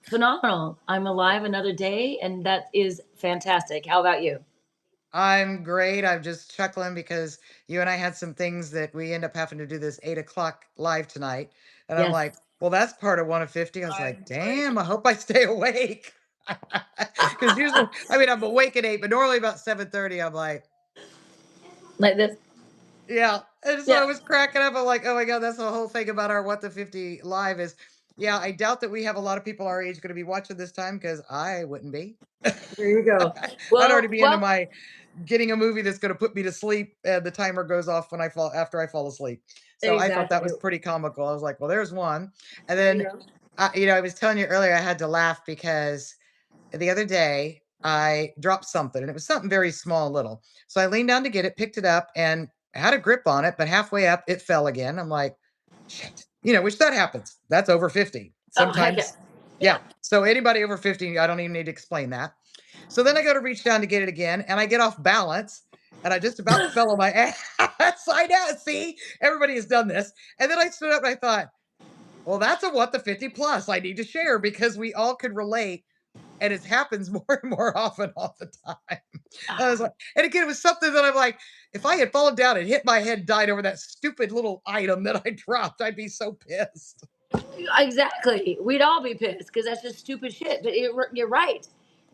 Phenomenal. I'm alive another day, and that is fantastic. How about you? I'm great. I'm just chuckling because you and I had some things that we end up having to do this 8 o'clock live tonight. And I'm Yes. like, well, that's part of one of 50. I was like, I'm sorry. damn, I hope I stay awake. Because usually, I mean, I'm awake at 8, but normally about 7:30, I'm like, Like this. yeah. And so Yeah. I was cracking up. I'm like, oh my God, that's the whole thing about our What the 50 live is. Yeah, I doubt that we have a lot of people our age going to be watching this time because I wouldn't be. There you go. I'd already Well, be into well, my getting a movie that's gonna put me to sleep, and the timer goes off when I fall after I fall asleep. So I thought that exactly. was pretty comical. I was like, "Well, there's one." And There you then, go. I was telling you earlier I had to laugh because the other day I dropped something, and it was something very small, little. So I leaned down to get it, picked it up, and I had a grip on it, but halfway up, it fell again. I'm like, "Shit." Which that happens. That's over 50. Oh, heck yeah. Sometimes Yeah. yeah. So anybody over 50, I don't even need to explain that. So then I go to reach down to get it again, and I get off balance, and I just about fell on my ass. I know. See, everybody has done this. And then I stood up and I thought, well, that's a what the 50 plus I need to share because we all could relate. And it happens more and more often all the time. I was Ah, like, and again, it was something that I'm like, if I had fallen down and hit my head, died over that stupid little item that I dropped, I'd be so pissed. exactly. We'd all be pissed because that's just stupid shit. But you're right.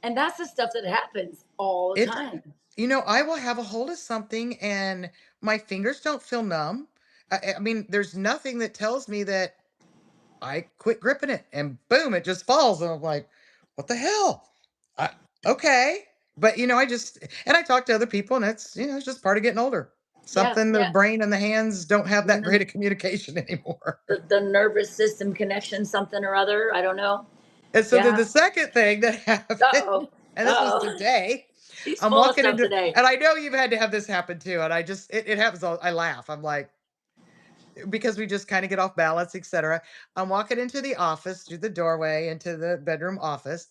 And that's the stuff that happens all the It time. I will have a hold of something and my fingers don't feel numb. I mean, there's nothing that tells me that I quit gripping it and boom, it just falls. And I'm like, what the hell? I, okay. But, I talk to other people and it's just part of getting older. Yeah. Something the Yeah. brain and the hands don't have that great Mhm. of communication anymore. The nervous system connection, something or other. I don't know. And so then Yeah. the second thing that Uh happened, oh. and this was Uh oh. today, She's I'm full of walking stuff into, today. and I know you've had to have this happen too. And it happens all, I laugh. I'm like, because we just kind of get off balance, etc. I'm walking into the office through the doorway into the bedroom office,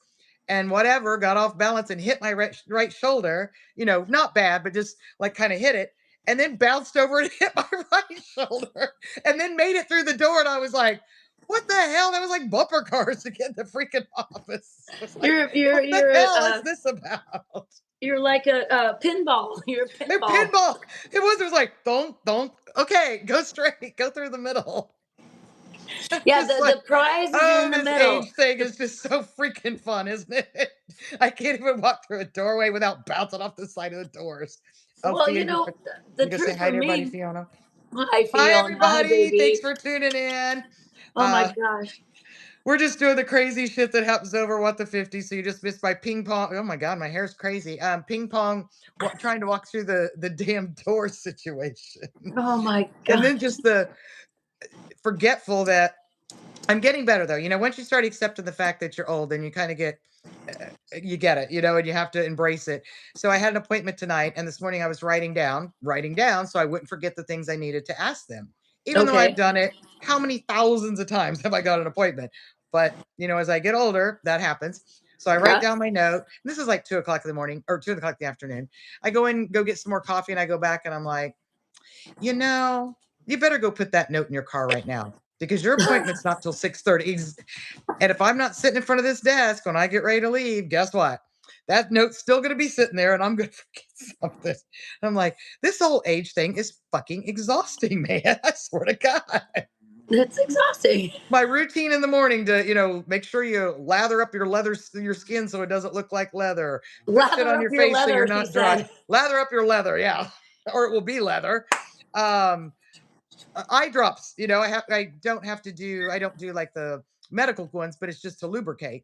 and whatever got off balance and hit my right shoulder. Not bad, but just like kind of hit it, and then bounced over and hit my right shoulder, and then made it through the door. And I was like, "What the hell?" That was like bumper cars to get in the freaking office. I was like, You're "What you're the you're hell is this about?" you're like a pinball. You're a A pinball. pinball. It was like, don't. Okay, go straight, go through the middle. Yeah, Just the like, prize is in oh, the this middle. age thing is just so freaking fun, isn't it? I can't even walk through a doorway without bouncing off the side of the doors. Oh, Well, Fia, the you go say truth hi for to everybody, me. Fiona. Hi, Hi, Fiona. Hi, everybody. Thanks baby. for tuning in. Oh my Uh, gosh. we're just doing the crazy shit that happens over what the 50. So you just missed my ping pong. Oh my god, my hair's crazy. Ping pong, trying to walk through the damn door situation, Oh my and then gosh. just the forgetful that I'm getting better though. Once you start accepting the fact that you're old, then you kind of you get it, and you have to embrace it. So I had an appointment tonight, and this morning I was writing down, so I wouldn't forget the things I needed to ask them. Even though I've Okay. done it, how many thousands of times have I got an appointment? But as I get older, that happens. So I write Yeah. down my note. This is like 2 o'clock in the morning or 2 o'clock in the afternoon. I go in, go get some more coffee, and I go back and I'm like, you know, you better go put that note in your car right now because your appointment's not till 6:30. And if I'm not sitting in front of this desk when I get ready to leave, guess what? That note's still going to be sitting there and I'm going to forget something. I'm like, this whole age thing is fucking exhausting, man. I swear to God. It's exhausting. My routine in the morning to, make sure you lather up your skin so it doesn't look like leather. Put shit Lather on up your your face so you're leather, she not dry. said. Lather up your leather, yeah. Or it will be leather. Um, eye drops. I don't do like the medical ones, but it's just to lubricate.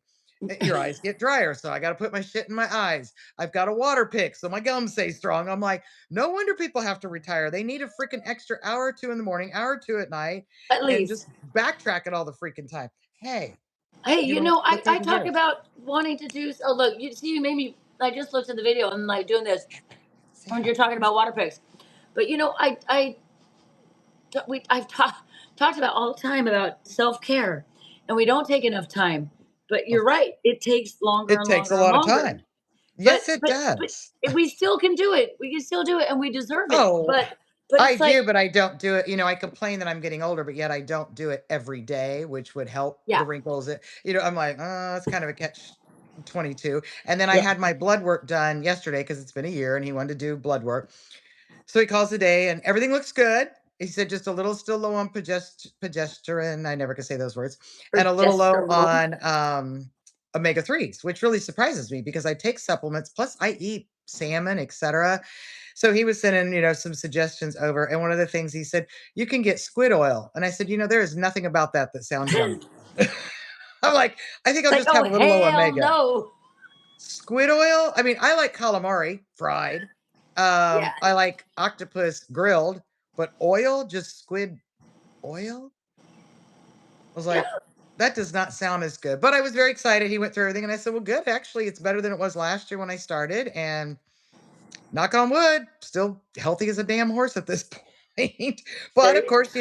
Your eyes get drier, so I got to put my shit in my eyes. I've got a water pick so my gums stay strong. I'm like, no wonder people have to retire. They need a freaking extra hour or two in the morning, hour or two at night, At and least. just backtrack it all the freaking time. Hey, Hey, get I taken talk care of. about wanting to do. Oh, look, you see, you made me. I just looked at the video and like doing this Say when hi. you're talking about water picks. But I've talked about all the time about self care, and we don't take enough time. But Oh, you're right; it takes longer it and takes a longer and lot of longer. time. Yes, it But does. we still can do it. We can still do it, and we deserve it. Oh, But I it's like, do, but I don't do it. I complain that I'm getting older, but yet I don't do it every day, which would help yeah, the wrinkles. I'm like, it's kind of a catch 22. And then I yeah, had my blood work done yesterday because it's been a year and he wanted to do blood work. So he calls today and everything looks good. He said just a little still low on progesterone. I never could say those words. And a little low progesterone. on omega 3s, which really surprises me because I take supplements, plus I eat salmon, etc. So he was sending, some suggestions over. And one of the things he said, you can get squid oil. And I said, there is nothing about that that sounds yummy. I'm like, I think I'll Like, just oh have a little low hell omega. no. Squid oil? I mean, I like calamari fried. Yeah, I like octopus grilled, but oil, just squid oil? I was yeah. like, that does not sound as good. But I was very excited. He went through everything and I said, well, good. Actually, it's better than it was last year when I started. And knock on wood, still healthy as a damn horse at this point. But There of you go. course,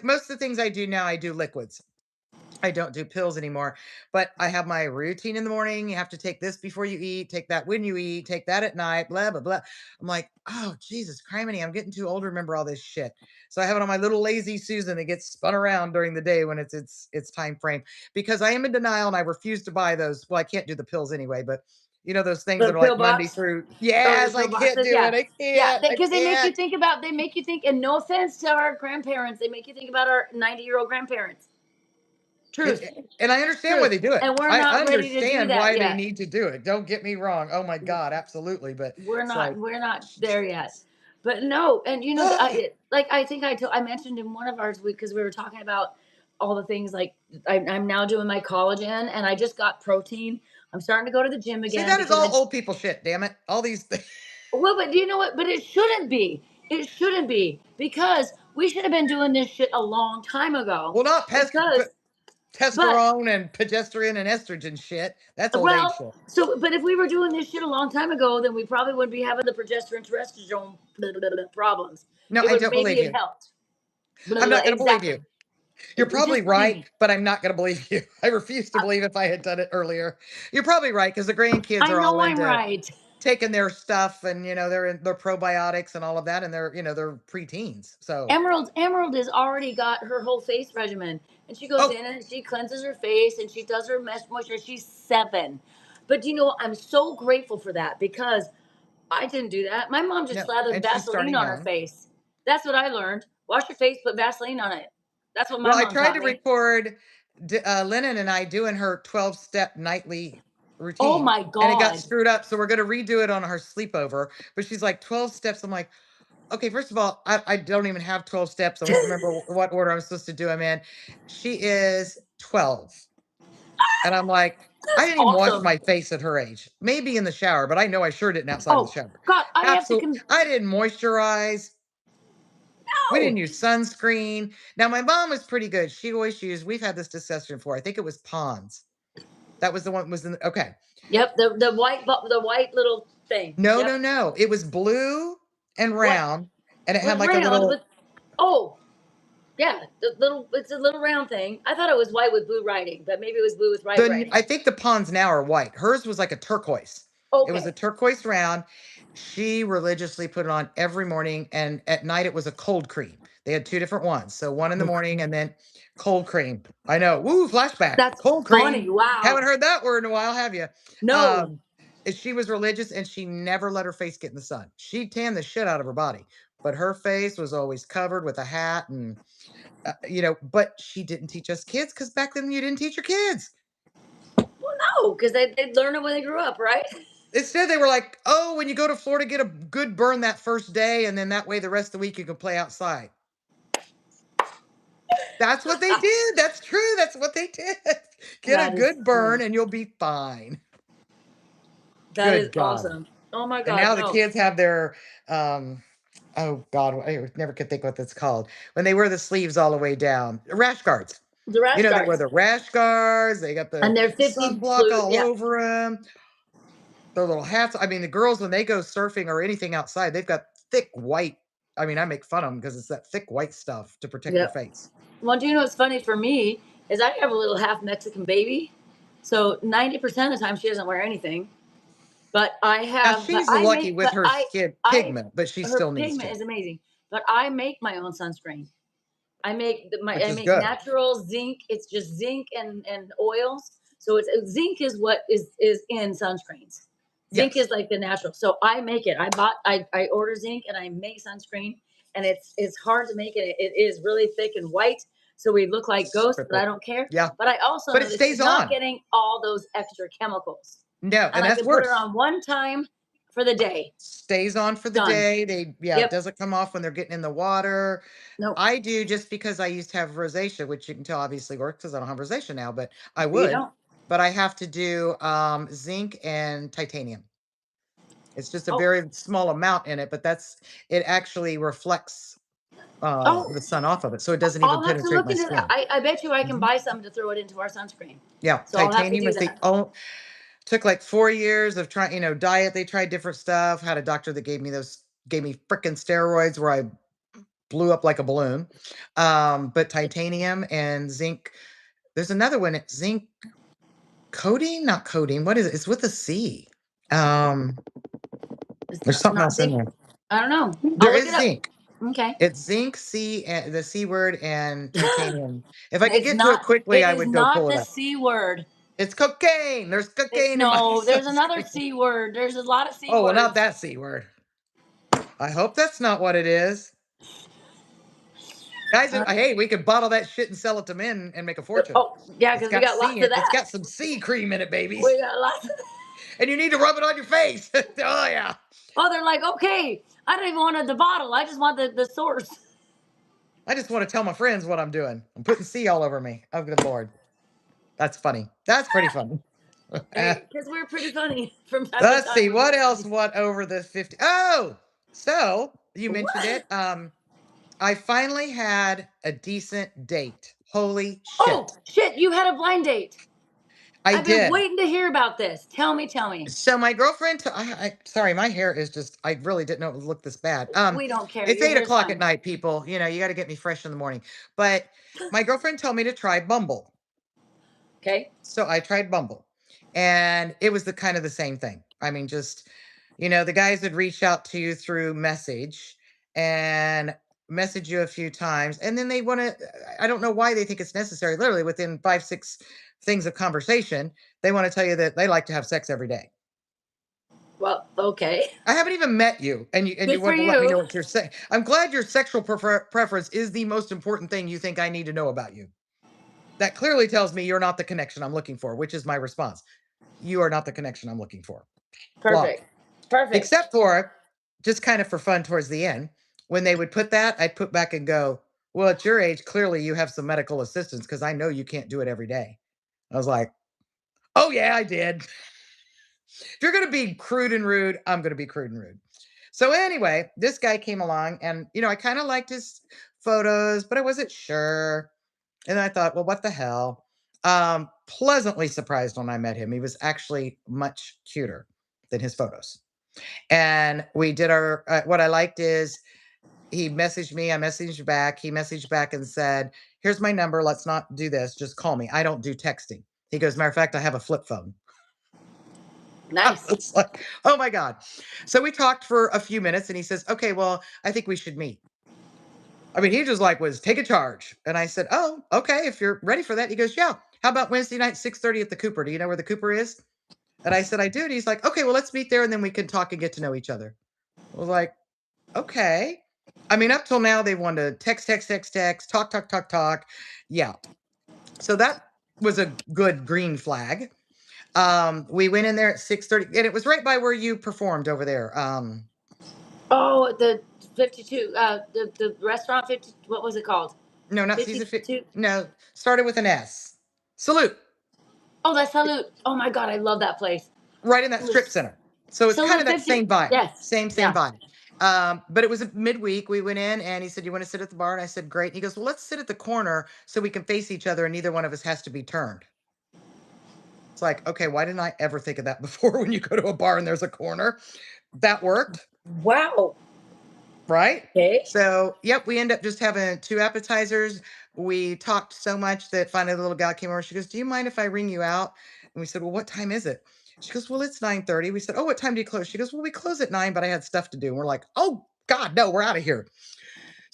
most of the things I do now, I do liquids. I don't do pills anymore, but I have my routine in the morning. You have to take this before you eat, take that when you eat, take that at night, blah, blah, blah. I'm like, oh, Jesus, criminy, I'm getting too old to remember all this shit. So I have it on my little lazy Susan that gets spun around during the day when it's time frame because I am in denial and I refuse to buy those. Well, I can't do the pills anyway, but those things The that are pill like Monday box. through. Oh, the Yes, I pill can't boxes. do Yeah, it. I yeah. can't. I Because can't. they make you think. And no offense to our grandparents, they make you think about our 90-year-old grandparents. It, Truth, it- and I understand why truth. they do it. And we're I not ready to do understand that why they yet. need to do it. Don't get me wrong. Oh my God, absolutely. But it's like, We're not there yet. Jesus. But no, and I think I mentioned in one of ours because we were talking about all the things like I'm now doing my collagen and I just got protein. I'm starting to go to the gym See, again that is because all I old people shit. Damn it! All these things. well, but do you know what? But it shouldn't be. It shouldn't be because we should have been doing this shit a long time ago. Well, not Because, but testosterone and progesterone and estrogen shit. That's old age well, shit. so but if we were doing this shit a long time ago, then we probably wouldn't be having the progesterone terrestrial problems. No, It I would don't maybe believe have you. helped. I'm not going to believe Exactly. you. You're probably Just believe right, me. but I'm not going to believe you. I refuse to believe if I had done it earlier. You're probably right because the grandkids I are all know I'm into right. taking their stuff and they're in their probiotics and all of that and they're preteens. So, Emerald has already got her whole face regimen, and she goes oh, in and she cleanses her face and she does her mesh moisture. She's 7, but I'm so grateful for that because I didn't do that. My mom just no, slathered and she's Vaseline starting on her young. face. That's what I learned. Wash your face, put Vaseline on it. That's what my Well, I mom tried taught to me. record Lennon and I doing her 12-step nightly Oh routine, my and it got god. screwed up. So we're going to redo it on her sleepover. But she's like 12 steps. I'm like, okay, first of all, I don't even have 12 steps. I won't remember what order I'm supposed to do them in. She is 12. And I'm like, I That's didn't even wash awesome. my face at her age. Maybe in the shower, but I know I sure didn't outside of the Oh shower. god, I have to Absolutely. I didn't moisturize. We didn't no. use sunscreen. Now, my mom was pretty good. She always used, we've had this discussion before. I think it was Pond's. That was the one was in the, okay. Yep, the white little thing. No, no, Yep. no. It was blue and What round, and it had with like a round with little, oh yeah, it's a little round thing. I thought it was white with blue writing, but maybe it was blue with white I writing. think the Pond's now are white. Hers was like a turquoise. It was a Okay. turquoise round. She religiously put it on every morning, and at night it was a cold cream. They had two different ones. So one in the morning and then cold cream. I know. Woo, flashback. That's Cold cream. funny. Wow. Haven't heard that word in a while, have you? No. Um, she was religious and she never let her face get in the sun. She tanned the shit out of her body, but her face was always covered with a hat and but she didn't teach us kids because back then you didn't teach your kids. Well, no, because they'd learn it when they grew up, right? Instead, they were like, "Oh, when you go to Florida, get a good burn that first day, and then that way the rest of the week you can play outside." That's what they did. That's true. That's what they did. Get a That is good burn, funny. and you'll be fine. That is Good God. awesome. Oh my And God, now the no. kids have their, oh God, I never could think what that's called when they wear the sleeves all the way down. Rash guards. The rash They wear guards. the rash guards. They got the And they're 50 sunblock fluid. all Yeah. over them. Their little hats. I mean, the girls when they go surfing or anything outside, they've got thick white. I mean, I make fun of them because it's that thick white stuff to protect their Yep. face. Well, do you know what's funny for me is I have a little half Mexican baby. So 90% of the time she doesn't wear anything. But Now she's lucky with her skin I pigment, but she her still needs pigment to. is amazing. but I make my own sunscreen. which I is make good. natural zinc. It's just zinc and oils. So zinc is what is in sunscreens. Zinc Yes. is like the natural. So I make it. I order zinc and I make sunscreen, and it's hard to make it. It is really thick and white, so we look like ghosts, but I Super. don't care. Yeah. But I also But know it that stays she's not on. getting all those extra chemicals, No, and and I that's can put it worse. on one time for the day. Stays on for the Done. day. Yeah, it Yep. doesn't come off when they're getting in the water. Nope. I do just because I used to have rosacea, which you can tell obviously works because I don't have rosacea now, but I You would. don't. But I have to do zinc and titanium. It's just a Oh, very small amount in it, but it actually reflects oh, the sun off of it. So it doesn't even I'll have to penetrate look my into that. skin. I bet you I can Mhm. buy some to throw it into our sunscreen. Yeah. So I'll have to Titanium do is the that. only took like 4 years of trying, diet. They tried different stuff. Had a doctor that gave me freaking steroids where I blew up like a balloon. But titanium and zinc. There's another one. It's zinc codeine, not codeine. What is it? It's with a C. Um, It's there's something not else in zinc. there. I don't know. I'll There look it is up. zinc. Okay. It's zinc, C, and the C word, and titanium. If I could It's get to not. it quickly, It I is would go not pull it the up. C word. It's cocaine. There's cocaine in my No, there's another sunscreen. C word. There's a lot of C Oh, well, not words. that C word. I hope that's not what it is. Guys, Uh, hey, we could bottle that shit and sell it to men and make a fortune. oh, yeah, It's because we got got C lots in of it. It's that. got some C cream in it, babies. We got lots of that. And you need to rub it on your face. Oh yeah. Oh, they're like, okay, I don't even want the bottle. I just want the source. I just want to tell my friends what I'm doing. I'm putting C all over me. Oh good lord. That's funny. That's pretty funny. Hey, because we're pretty funny from time to Let's time. see We're what very else. funny. What over the 50? Oh, so you mentioned What? it. I finally had a decent date. Holy Oh, shit. shit, you had a blind date. I I've been did. waiting to hear about this. Tell me, tell me. So my girlfriend, sorry, my hair is just, I really didn't know it would look this bad. We don't care. It's Your eight hair's o'clock at fine. night, people. You got to get me fresh in the morning. But my girlfriend told me to try Bumble. Okay. So I tried Bumble and it was the kind of the same thing. I mean, just, the guys would reach out to you through message and message you a few times. And then they want to, I don't know why they think it's necessary. Literally within 5, 6 things of conversation, they want to tell you that they like to have sex every day. Well, okay. I haven't even met you, and you Good for want to let me you. know what you're saying. I'm glad your sexual preference is the most important thing you think I need to know about you. That clearly tells me you're not the connection I'm looking for, which is my response. You are not the connection I'm looking for. Blocked. Perfect. Perfect. Except for just kind of for fun towards the end, when they would put that, I'd put back and go, "Well, at your age, clearly you have some medical assistance because I know you can't do it every day." I was like, "Oh yeah, I did." If you're gonna be crude and rude, I'm gonna be crude and rude. So anyway, this guy came along and I kind of liked his photos, but I wasn't sure. And I thought, well, what the hell? Pleasantly surprised when I met him. He was actually much cuter than his photos. And we did what I liked is he messaged me, I messaged back. He messaged back and said, "Here's my number. Let's not do this. Just call me. I don't do texting." He goes, "Matter of fact, I have a flip phone." Nice. It's like, oh my God. So we talked for a few minutes and he says, "Okay, well, I think we should meet." I mean, he just like was take a charge. And I said, "Oh, okay, if you're ready for that." He goes, "Yeah. How about Wednesday night, 6:30 at the Cooper? Do you know where the Cooper is?" And I said, "I do." And he's like, "Okay, well, let's meet there and then we can talk and get to know each other." I was like, okay. I mean, up till now, they wanted to text, text, text, text, talk, talk, talk, talk. Yeah. So that was a good green flag. We went in there at 6:30, and it was right by where you performed over there. Oh, the 52, the restaurant 50, what was it called? No, not season 50. 52. No, started with an S. Salute, Oh, that's Salute. Oh my God, I love that place. right in that It strip was center. So it's kind Salute of that 50. same vibe, Yes. same Yeah. vibe. But it was a midweek. We went in, and he said, "You want to sit at the bar?" And I said, "Great." And he goes, "Well, let's sit at the corner so we can face each other, and neither one of us has to be turned." It's like, okay, why didn't I ever think of that before? When you go to a bar and there's a corner, that worked. Wow. Right? Okay. So, yep, we end up just having 2 appetizers. We talked so much that finally the little gal came over. She goes, "Do you mind if I ring you out?" And we said, "Well, what time is it?" She goes, "Well, it's 9:30." We said, "Oh, what time do you close?" She goes, "Well, we close at 9, but I had stuff to do." And we're like, "Oh God, no, we're out of here."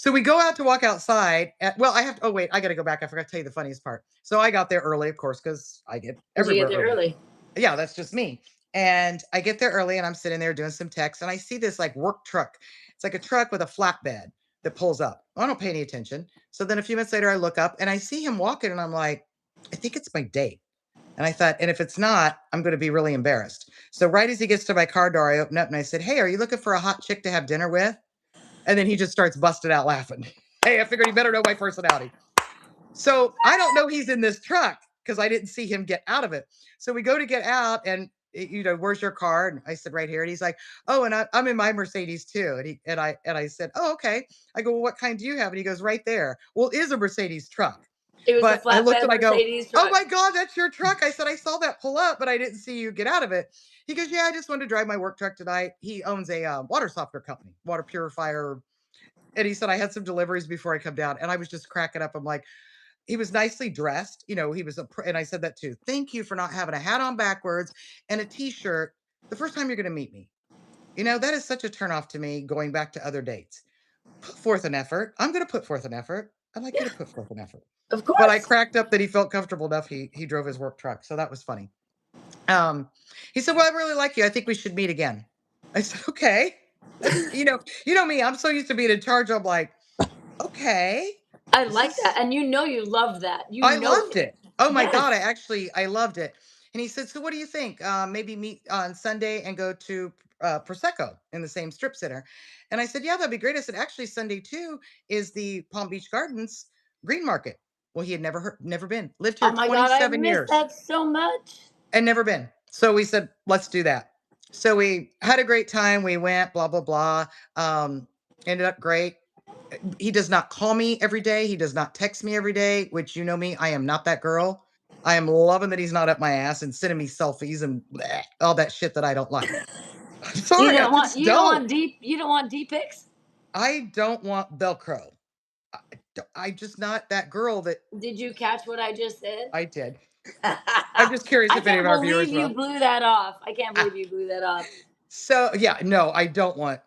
So we go out to walk outside. Well, I have to, oh, wait, I got to go back. I forgot to tell you the funniest part. So I got there early, of course, because I get Did you get everywhere there early. early? Yeah, that's just me. And I get there early and I'm sitting there doing some text and I see this like work truck. It's like a truck with a flatbed that pulls up. I don't pay any attention. So then a few minutes later, I look up and I see him walking and I'm like, I think it's my date. And I thought, and if it's not, I'm going to be really embarrassed. So right as he gets to my car door, I open up and I said, hey, are you looking for a hot chick to have dinner with? And then he just starts busting out laughing. Hey, I figured he better know my personality. So I don't know he's in this truck because I didn't see him get out of it. So we go to get out and where's your car? And I said, right here. And he's like, oh, and I'm in my Mercedes too. And I said, oh, okay. I go, well, what kind do you have? And he goes, right there. Well, it is a Mercedes truck. It was a But I looked flatbed and I go, Mercedes oh truck. my God, that's your truck. I said, I saw that pull up, but I didn't see you get out of it. He goes, yeah, I just wanted to drive my work truck tonight. He owns a water softener company, water purifier. And he said, I had some deliveries before I come down. And I was just cracking up. I'm like, he was nicely dressed. He was and I said that too. Thank you for not having a hat on backwards and a t-shirt the first time you're going to meet me. That is such a turnoff to me going back to other dates. Put forth an effort. I'm going to put forth an effort. I'd like you Yeah, to put forth an effort. of But I course. cracked up that he felt comfortable enough. He drove his work truck. So that was funny. Um, he said, well, I really like you. I think we should meet again. I said, okay. You know me. I'm so used to being in charge. I'm like, okay. I This like that, is and you know you love that. You I know loved it. it. Oh my Yes. god, I loved it. And he said, "So what do you think? Maybe meet on Sunday and go to Prosecco in the same strip center." And I said, "Yeah, that'd be great." I said, "Actually, Sunday too is the Palm Beach Gardens Green Market." Well, he had never been. Lived Oh here my god, I 27 miss years that so much. and never been. So we said, "Let's do that." So we had a great time. We went, blah blah blah. Um, Ended up great. He does not call me every day. He does not text me every day, which you know me, I am not that girl. I am loving that he's not up my ass and sending me selfies and bleh, all that shit that I don't like. I'm You sorry, I don't want just you don't don't. want deep you don't want deep pics? I don't want Velcro. I'm just not that girl that Did you catch what I just said? I did. I'm just curious I if any can't of our believe viewers you will. blew that off. I can't Ah, believe you blew that off. so yeah, no, I don't want.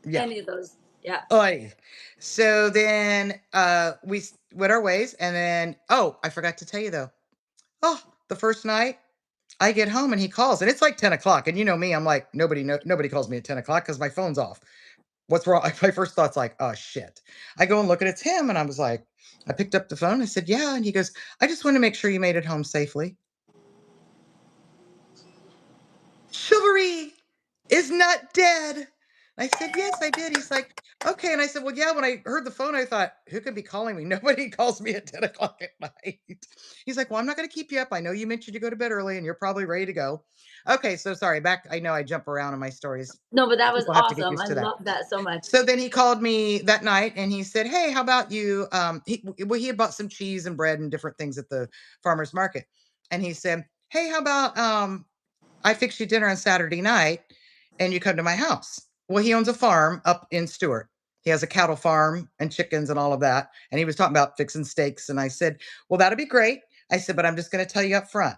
Yeah. Any of those. Yeah. Oy. So then went our ways, and then oh, I forgot to tell you though. Oh, the first night I get home and he calls, and it's like 10 o'clock. And you know me, I'm like, nobody calls me at 10 o'clock because my phone's off. What's wrong? My first thought's like, oh shit. I go and look and it's him, and I was like, I picked up the phone. I said, yeah. And he goes, I just want to make sure you made it home safely. Chivalry is not dead. I said, yes, I did. He's like, okay. And I said, well, yeah, when I heard the phone, I thought, who could be calling me? Nobody calls me at 10 o'clock at night. He's like, well, I'm not going to keep you up. I know you mentioned you go to bed early and you're probably ready to go. Okay. So sorry. Back. I know I jump around in my stories. No, but that was People have to get awesome. used I to that. love that so much. So then he called me that night and he said, hey, how about you? He had bought some cheese and bread and different things at the farmer's market. And he said, hey, how about I fix you dinner on Saturday night and you come to my house. Well, he owns a farm up in Stewart. He has a cattle farm and chickens and all of that. And he was talking about fixing steaks. And I said, well, that'd be great. I said, but I'm just going to tell you up front.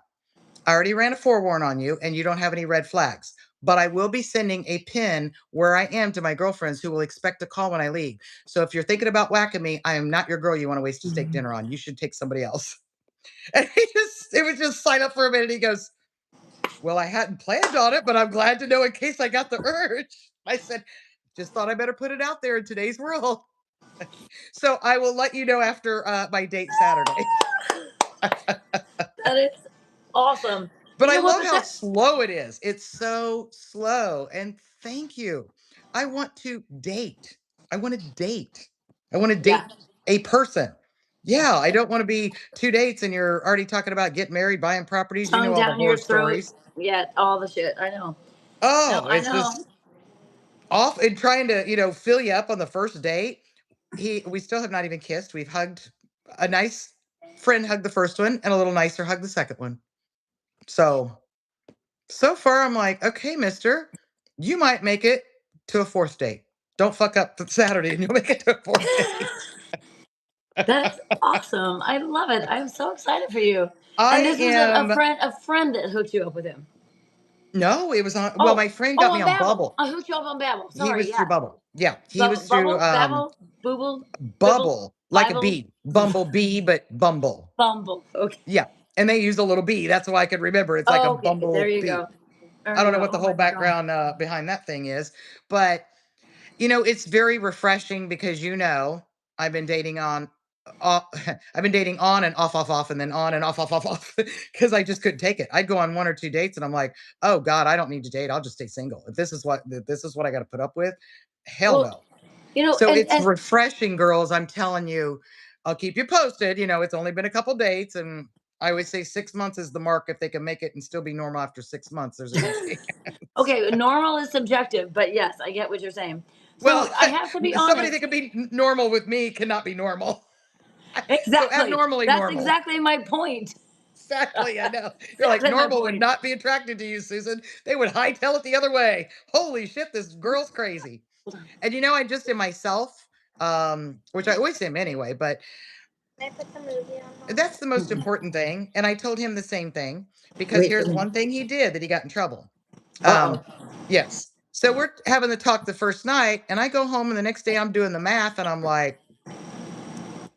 I already ran a forewarn on you and you don't have any red flags. But I will be sending a pin where I am to my girlfriends who will expect a call when I leave. So if you're thinking about whacking me, I am not your girl you want to waste a steak dinner on. You should take somebody else. And it was just sign up for a minute. He goes, well, I hadn't planned on it, but I'm glad to know in case I got the urge. I said, just thought I better put it out there in today's world. So I will let you know after my date Saturday. That is awesome. But You I know what? love But how that slow it is. It's so slow. And thank you. I want to date. I want to date. I want to yeah, date a person. Yeah, I don't want to be two dates and you're already talking about getting married, buying properties. You tongue know all the down horror your throat. stories. Yeah, all the shit. I know. No, Oh, I it's know. just off and trying to, fill you up on the first date. We still have not even kissed. We've hugged a nice friend hugged the first one and a little nicer hug the second one. So far I'm like, okay, mister, you might make it to a fourth date. Don't fuck up the Saturday and you'll make it to a fourth date. That's awesome. I love it. I'm so excited for you. And I this was a am friend, a friend that hooked you up with him. no, it was on well, Oh, my friend oh, got me on on Babel. Bubble. I hooked you up on Babel. He Sorry. was through Yeah. Bubble. Yeah, he was through, Bubble, babble, booble, bibble, Bubble, like a bible, bee, bumblebee, but Bumble. bumble. Okay. Yeah, and they use a little bee, that's why I could remember, it's like a Oh, okay. There you bumblebee. go. There I you don't know go. what the Oh whole my God. background, behind that thing is, but, it's very refreshing because, I've been dating on I've been dating on and off, and then on and off, because I just couldn't take it. I'd go on 1 or 2 dates, and I'm like, "Oh god, I don't need to date, I'll just stay single. If this is what I gotta put up with, hell Well, no." So and it's refreshing, girls. I'm telling you. I'll keep you posted. It's only been a couple dates, and I always say 6 months is the mark. If they can make it and still be normal after 6 months, there's a good chance. okay, normal is subjective, but yes, I get what you're saying. Well, So I have to be somebody honest. that can be normal with me cannot be normal. So Exactly. abnormally That's normal. exactly my point. Exactly, I know. You're like Exactly my normal would point. not be attracted to you, Susan. They would hightail it the other way. Holy shit, this girl's crazy. Hold on. And I just am myself, which I always am anyway, but Can I put the movie on, Mom? that's the most important thing, and I told him the same thing because Wait, here's one thing he did that he got in trouble. uh-oh. Yes. So we're having the talk the first night, and I go home, and the next day I'm doing the math, and I'm like,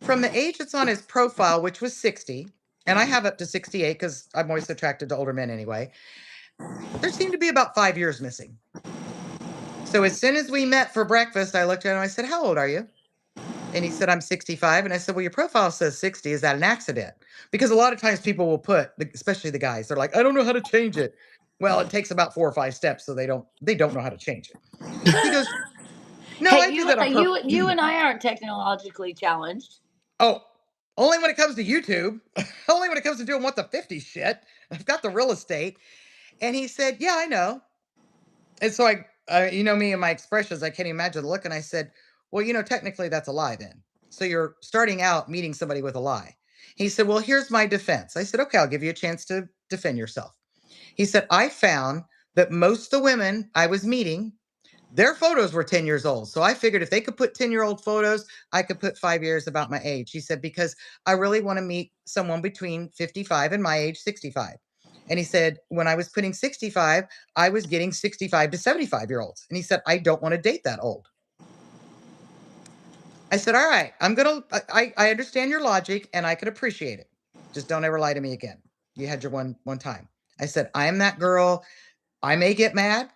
from the age that's on his profile, which was 60, and I have up to 68 because I'm always attracted to older men anyway, there seemed to be about 5 years missing. So as soon as we met for breakfast, I looked at him, I said, "How old are you?" And he said, "I'm 65." And I said, "Well, your profile says 60. Is that an accident?" Because a lot of times people will put, especially the guys, they're like, "I don't know how to change it." Well, it takes about 4 or 5 steps, so they don't know how to change it. He goes, "No, Hey, I do that on purpose." you and I aren't technologically challenged. Oh, only when it comes to YouTube. Only when it comes to doing what the 50 shit. I've got the real estate. And he said, "Yeah, I know." And so you know me and my expressions, I can't imagine the look. And I said, "Well, technically that's a lie then. So you're starting out meeting somebody with a lie." He said, "Well, here's my defense." I said, "Okay, I'll give you a chance to defend yourself." He said, "I found that most of the women I was meeting, their photos were 10 years old. So I figured if they could put 10-year-old photos, I could put 5 years about my age." He said, "Because I really want to meet someone between 55 and my age, 65." And he said, "When I was putting 65, I was getting 65 to 75-year-olds." And he said, "I don't want to date that old." I said, "All right, I understand your logic and I could appreciate it. Just don't ever lie to me again. You had your one time." I said, "I am that girl. I may get mad.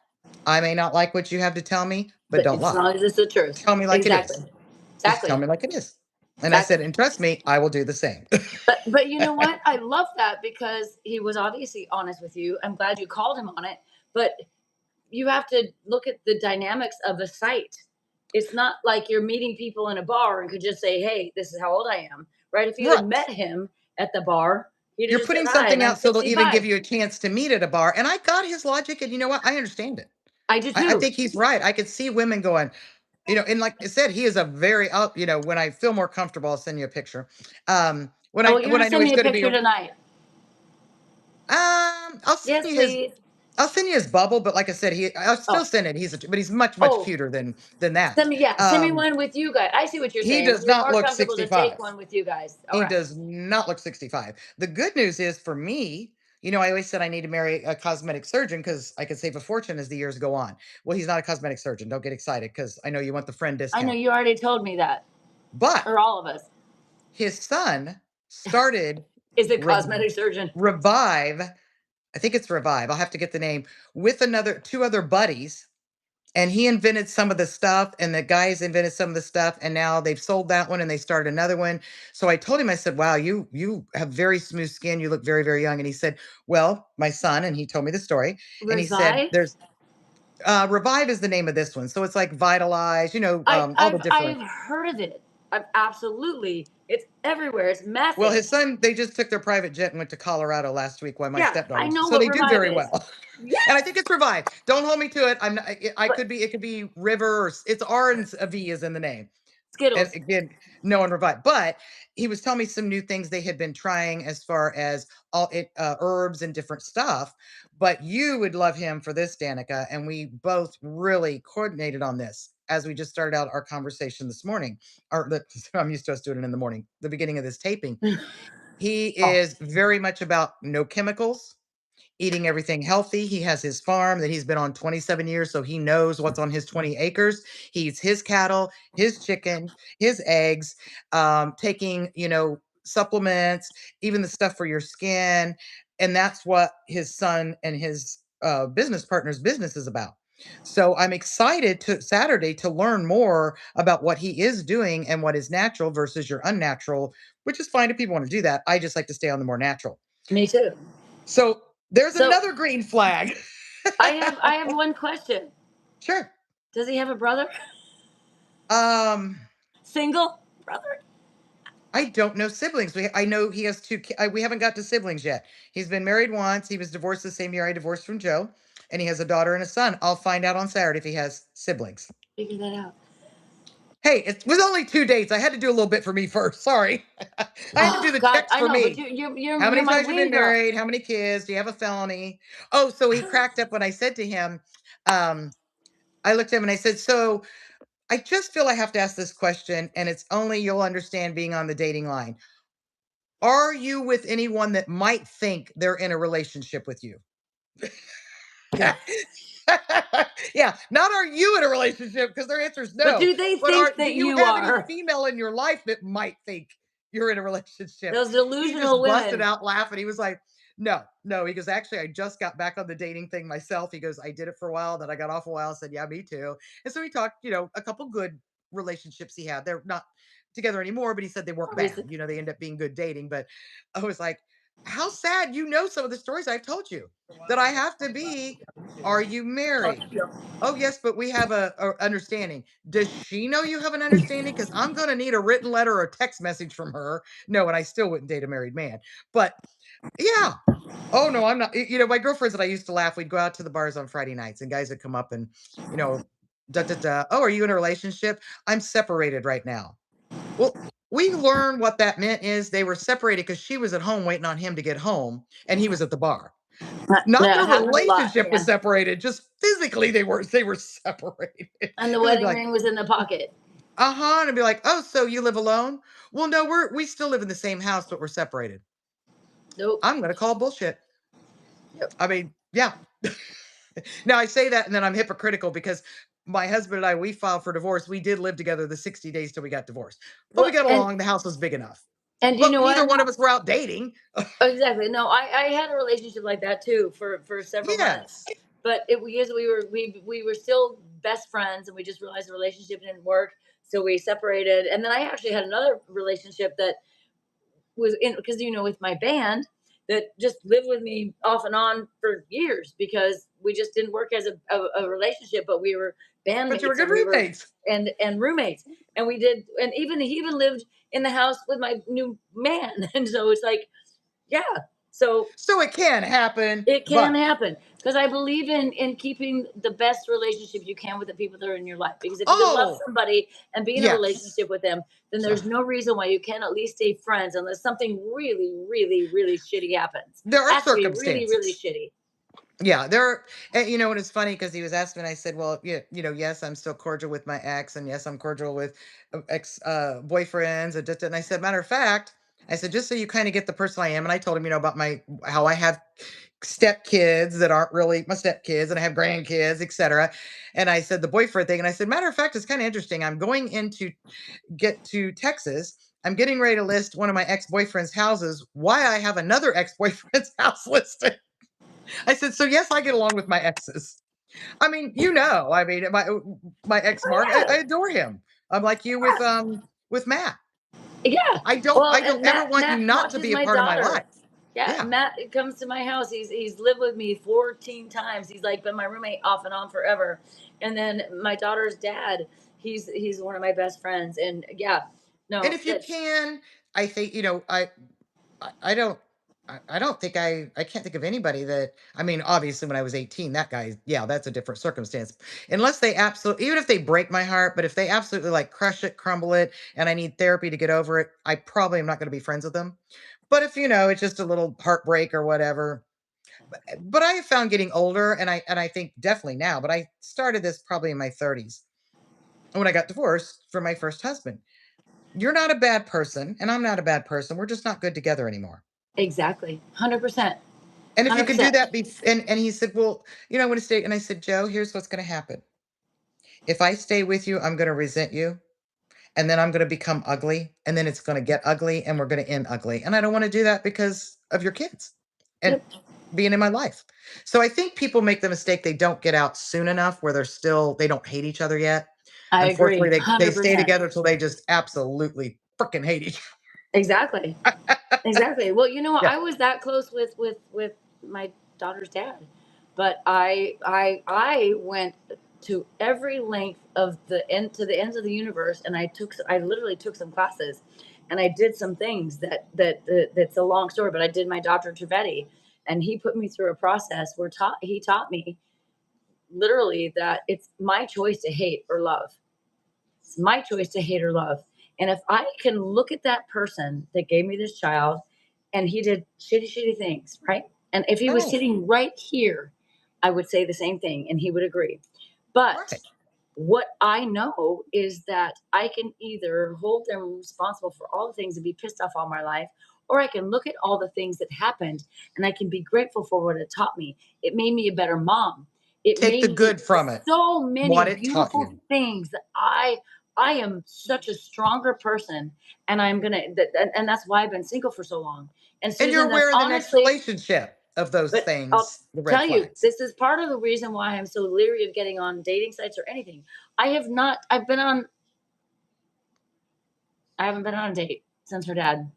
I may not like what you have to tell me, but But don't as lie. long as it's the truth. Tell me like it Exactly. is. Just tell Exactly. me like it is." And I Exactly. said, "And trust me, I will do the same." But you know what? I love that because he was obviously honest with you. I'm glad you called him on it. But you have to look at the dynamics of a site. It's not like you're meeting people in a bar and could just say, "Hey, this is how old I am." Right? If you had Right. met him at the bar, he'd have You're just said, putting "Hi, and something I'm out so they'll even give 65." you a chance to meet at a bar. And I got his logic, and you know what? I understand it. I do I too. think he's right. I could see women going, and like I said, he is a very up, when I feel more comfortable, I'll send you a picture. When Oh, I well, you're when gonna I know send he's me a gonna be picture tonight. I'll send Yes, you his please. I'll send you his bubble, but like I said, I'll still Oh, send it. But he's much, much oh, cuter than that. send me Um, one with you guys. I see what you're he saying. does You're not more look comfortable to take 65. one with you guys. All He right. does not look 65. The good news is for me, I always said I need to marry a cosmetic surgeon because I could save a fortune as the years go on. Well, he's not a cosmetic surgeon. Don't get excited because I know you want the friend I know discount. you already told me that, But or all of us. his son started Is a Re- cosmetic surgeon. Revive. I think it's Revive. I'll have to get the name with two other buddies. And he invented some of the stuff, and the guys invented some of the stuff, and now they've sold that one and they started another one. So I told him, I said, "Wow, you have very smooth skin. You look very, very young." And he said, "Well, my son," and he told me the story. And he said, Revive. "There's Revive is the name of this one. So it's like Vitalize, I, all the I've different." I've heard of it. I've absolutely. It's everywhere. It's Well, massive. his son, they just took their private jet and went to Colorado last week while my Yeah, I stepdaughter was, know so what they do Revive very is. well. And I Yes, think it's Revive. Don't hold me to it. I'm not, I but could be, it could be River, or it's R and a V is in the name. And Skittles. again, no one revived. But he was telling me some new things they had been trying as far as herbs and different stuff. But you would love him for this, Danica. And we both really coordinated on this as we just started out our conversation this morning. I'm used to us doing it in the morning, the beginning of this taping. He Oh, is very much about no chemicals. eating everything healthy. He has his farm that he's been on 27 years, so he knows what's on his 20 acres. He eats his cattle, his chicken, his eggs, taking, supplements, even the stuff for your skin. And that's what his son and his business partner's business is about. So I'm excited to Saturday to learn more about what he is doing and what is natural versus your unnatural, which is fine if people want to do that. I just like to stay on the more natural. Me too. So there's So another green flag. I have one question. Sure. Does he have a brother? Um, Single brother? I don't know siblings. I know he has we haven't got to siblings yet. He's been married once. He was divorced the same year I divorced from Joe, and he has a daughter and a son. I'll find out on Saturday if he has siblings. Figure that out. Hey, it was only 2 dates. I had to do a little bit for me first. Sorry. I had to do the God, checks I for know, but me. you're How many my times you wing been girl. married? How many kids? Do you have a felony? Oh, so he cracked up when I said to him, um, I looked at him and I said, so I just feel I have to ask this question, and it's only you'll understand being on the dating line. Are you with anyone that might think they're in a relationship with you? Yeah. Yeah, not are you in a relationship because their answer is But no. do they But think do that you you have any are? female in your life that might think you're in a relationship? Those He delusional just busted women. out laughing. He was like, no, no. He goes, actually, I just got back on the dating thing myself. He goes, I did it for a while, then I got off a while. I said, yeah, me too. And so he talked, a couple good relationships he had. They're not together anymore, but he said they weren't bad. Obviously. They end up being good dating. But I was like, how sad, some of the stories I've told you that I have to be. Are you married? Oh, yes, but we have a understanding. Does she know you have an understanding? Because I'm going to need a written letter or a text message from her. No, and I still wouldn't date a married man. But yeah. Oh, no, I'm not. My girlfriends and I used to laugh. We'd go out to the bars on Friday nights and guys would come up and, you know, da da da. Oh, are you in a relationship? I'm separated right now. Well, we learned what that meant is they were separated because she was at home waiting on him to get home and he was at the bar. Not Yeah, their it happens a lot. relationship was Yeah. separated, just physically they were separated. And the And they'd be wedding like, ring was in the pocket. "Uh-huh," and I'd be like, "Oh, so you live alone?" "Well, no, we still live in the same house, but we're separated." Nope. I'm gonna call bullshit. Yep. I mean, yeah. Now I say that and then I'm hypocritical because my husband and I, we filed for divorce. We did live together the 60 days till we got divorced. But we Well, got along, the house was big enough. and you But know neither what? one of us were out dating. Exactly. No, I had a relationship like that too for several months. Yes. But because we were still best friends and we just realized the relationship didn't work. So we separated. And then I actually had another relationship that was in because with my band that just lived with me off and on for years because we just didn't work as a relationship, but we were But you were bandmates good and we were roommates. and roommates, and we did, and he even lived in the house with my new man, and so it's like, yeah, so So it can happen, it can but happen because I believe in keeping the best relationship you can with the people that are in your life. Because if you can love oh, somebody and be in a yes. relationship with them, then there's no reason why you can't at least stay friends unless something really, really, really shitty happens. There are Has to be really, really circumstances. shitty. Yeah, there and and it's funny because he was asking me, I said, well, yeah, yes, I'm still cordial with my ex, and yes, I'm cordial with ex boyfriends, and I said, matter of fact, I said, just so you kind of get the person I am, and I told him, about my how I have step kids that aren't really my step kids, and I have grandkids, etc. And I said the boyfriend thing, and I said, matter of fact, it's kind of interesting. I'm going into get to Texas. I'm getting ready to list one of my ex-boyfriend's houses. Why I have another ex-boyfriend's house listed. I said, so yes, I get along with my exes. I mean, my ex Oh Mark, I yeah, adore him. I'm like you with Matt. yeah. I don't Well, I and don't ever want you Matt not to watches be a my part of my daughter. life. Yeah, Yeah. Matt comes to my house. He's lived with me 14 times. He's like been my roommate off and on forever. And then my daughter's dad, he's one of my best friends. And yeah, And no, if you that can, I think, I don't I don't think I can't think of anybody that I mean, obviously when I was 18, that guy, yeah, that's a different circumstance. Unless they absolutely even if they break my heart, but if they absolutely like crush it, crumble it, and I need therapy to get over it, I probably am not going to be friends with them. But if it's just a little heartbreak or whatever. But I have found getting older, and I think definitely now, but I started this probably in my 30s when I got divorced from my first husband. You're not a bad person, and I'm not a bad person. We're just not good together anymore. exactly 100%. And if you can do 100%. that, and he said, well, I'm going to stay. And I said, Joe, here's what's going to happen. If I stay with you, I'm going to resent you. And then I'm going to become ugly. And then it's going to get ugly and we're going to end ugly. And I don't want to do that because of your kids and Yep. being in my life. So I think people make the mistake they don't get out soon enough where they don't hate each other yet. I agree. Unfortunately, they stay 100%. together till they just absolutely freaking hate each Exactly. Exactly. Well, other. I was that close with my daughter's dad, but I went to every length of the ends of the universe, and I literally took some classes, and I did some things that's a long story, but I did my Dr. Trivedi, and he put me through a process where he taught me literally that it's my choice to hate or love. It's my choice to hate or love. And if I can look at that person that gave me this child and he did shitty, shitty things, right? And if he was Right. sitting right here, I would say the same thing and he would agree. But Right. what I know is that I can either hold them responsible for all the things and be pissed off all my life, or I can look at all the things that happened and I can be grateful for what it taught me. It made me a better mom. It Take the made me good from it. so What many it taught beautiful you. things that I am such a stronger person, and and that's why I've been single for so long. And And Susan, you're that's aware of the next honestly, relationship of those but I'll things, the red tell you, flags. this is part of the reason why I'm so leery of getting on dating sites or anything. I have not. I've been on. I haven't been on a date since her dad.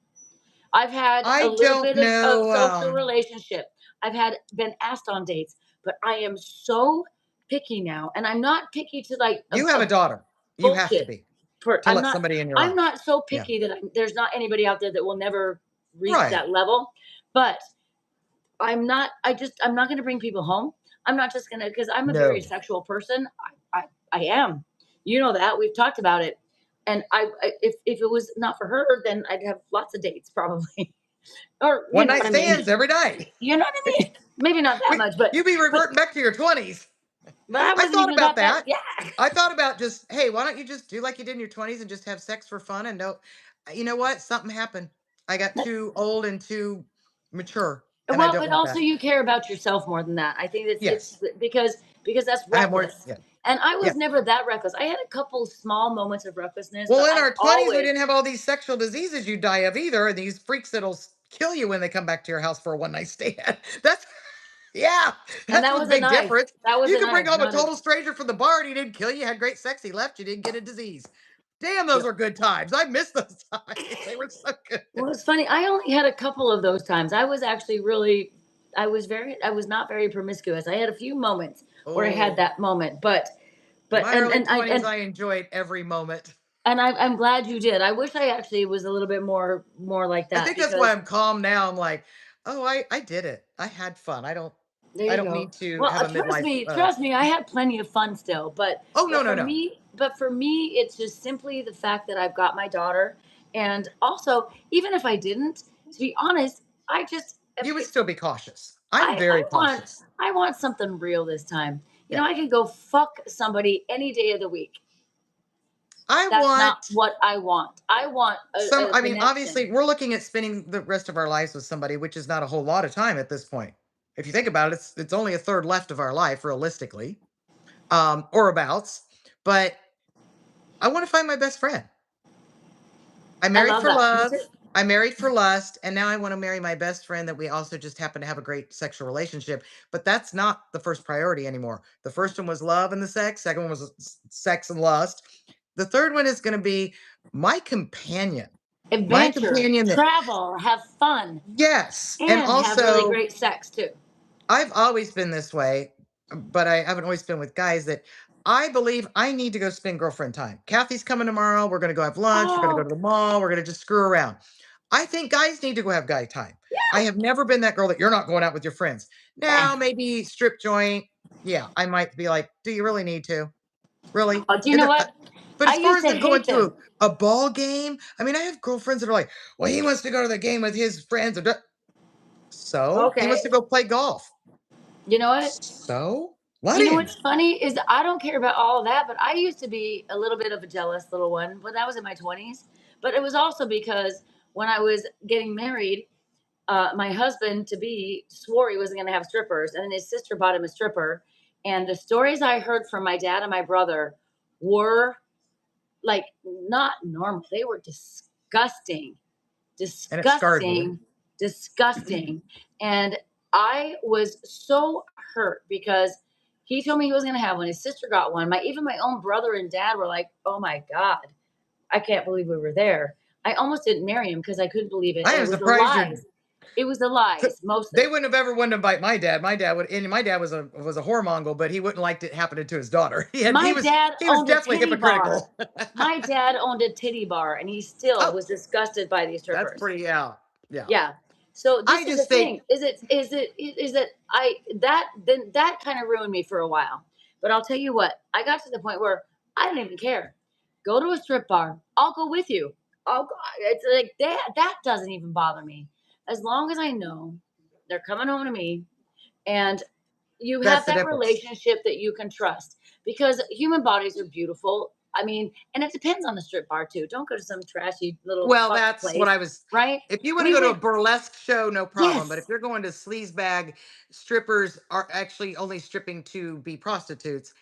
I've had a I little don't bit of know. social relationship. I've had been asked on dates, but I am so picky now, and I'm not picky to like You have a a daughter. You have to bullshit. be For to let somebody in your I'm life. not so Yeah. picky that there's not anybody out there that will never reach Right. that level. But I'm not going to bring people home. I'm not just going to, because I'm a very No. sexual person. I am. You know that. We've talked about it. And if it was not for her, then I'd have lots of dates probably. Or you One know night what I mean? stands every night. You know what I mean? Maybe not that much, You be but reverting back to your 20s. I I wasn't thought even about that that. yeah. I thought about just, hey, why don't you just do like you did in your 20s and just have sex for fun and no, you know what? Something happened. I got too old and too mature, and I Well, don't but want also that. you care about yourself more than that. I think it's Yes. because that's I have more. reckless. Yeah. And I Yeah. was never that reckless. I had a couple small moments of recklessness, Well, but in I've our 20s, we always didn't have all these sexual diseases you die of either, and these freaks that'll kill you when they come back to your house for a one night stand. That's yeah, and that's that the was a big knife. difference. That was You a can bring knife, home a not a total stranger from the bar and he didn't kill you, had great sex, he left, you didn't get a disease. Damn, those yeah. are good times. I miss those times. They were so good. Well, it's funny. I only had a couple of those times. I was actually really I was not very promiscuous. I had a few moments where I had Oh, that moment, in but my early and I 20s, I enjoyed every moment. I'm glad you did. I wish I actually was a little bit more like I that think that's why because I'm calm now. I'm like, oh, I did it. I had fun. there I you don't go. need to Well, have a midlife. trust me, I had plenty of fun still, Oh no, no, no. but for me, it's just simply the fact that I've got my daughter, and also even if I didn't, to be honest, I just You would still be cautious. I'm I very want cautious. something real this time. Yeah. I can go fuck somebody any day of the week. I That's not want what I want. I want some, a I mean, obviously, connection. we're looking at spending the rest of our lives with somebody, which is not a whole lot of time at this point. If you think about it, it's only a third left of our life, realistically, or abouts. But I want to find my best friend. I I married love for that. Me love. too. I married for lust, and now I want to marry my best friend that we also just happen to have a great sexual relationship. But that's not the first priority anymore. The first one was love and the sex. Second one was sex and lust. The third one is going to be my companion. My Adventure, companion that travel, have fun, yes, and and have really also great sex too. I've always been this way, but I haven't always been with guys that I believe I need to go spend girlfriend time. Kathy's coming tomorrow. We're going to go have lunch. We're going to go Oh, to the mall. We're going to just screw around. I think guys need to go have guy time. I have never been that girl that you're not going out with your friends. yeah. Now, maybe strip joint. Yeah, I might be like, do you really need to? Really? Oh, do you And know then, what? but I as far used as to them going hate to them. a ball game, I mean, I have girlfriends that are like, well, he wants to go to the game with his friends. So he wants to Okay. go play golf. You know what? So let You know him. what's funny is I don't care about all of that, but I used to be a little bit of a jealous little one, but that was in my 20s. But it was also because when I was getting married, my husband to be swore he wasn't going to have strippers, and then his sister bought him a stripper. And the stories I heard from my dad and my brother were like not normal. They were disgusting, And it scarred you. disgusting, disgusting. And I was so hurt because he told me he was going to have one. His sister got one. Even my own brother and dad were like, "Oh my god, I can't believe we were there." I almost didn't marry him because I couldn't believe it. I It am was the surprised you're. lies. It was the So lies. Most of they it. wouldn't have ever wanted to bite my dad. My dad would, and my dad was a whoremongle, but he wouldn't like it happening to his daughter. My dad He was owned a definitely titty bar. hypocritical. My dad owned a titty bar, and he still Oh, was disgusted by these that's strippers. pretty yeah. Yeah. So I this is the just think thing. Is that I that then that kind of ruined me for a while. But I'll tell you what, I got to the point where I didn't even care. Go to a strip bar. I'll go with you. I'll go. It's like that doesn't even bother me. As long as I know they're coming home to me and you have that's the that difference. relationship that you can trust because human bodies are beautiful. I mean, and it depends on the strip bar too. Don't go to some trashy little Well, fuck that's what place, I was. right? If you want to We go to a went, burlesque show, no problem. But if yes, you're going to sleazebag, strippers are actually only stripping to be prostitutes.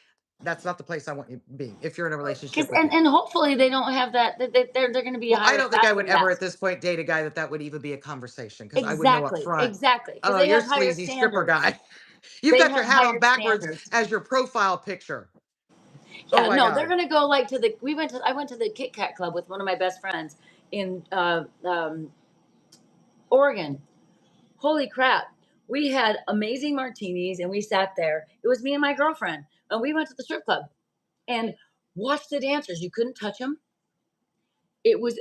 That's not the place I want you to be if you're in a because relationship with me. and hopefully they don't have that. They're going to be Well, I higher don't think class I would than ever that. at this point date a guy that would even be a conversation because I would know up Exactly, front. exactly, because Oh, they you're have higher sleazy stripper standards. guy. You've They got your have hat on higher backwards standards. as your profile picture. Oh Yeah, my no, they're God. gonna go like to the. I went to the Kit Kat Club with one of my best friends in Oregon. Holy crap! We had amazing martinis and we sat there. It was me and my girlfriend, and we went to the strip club and watched the dancers. You couldn't touch them.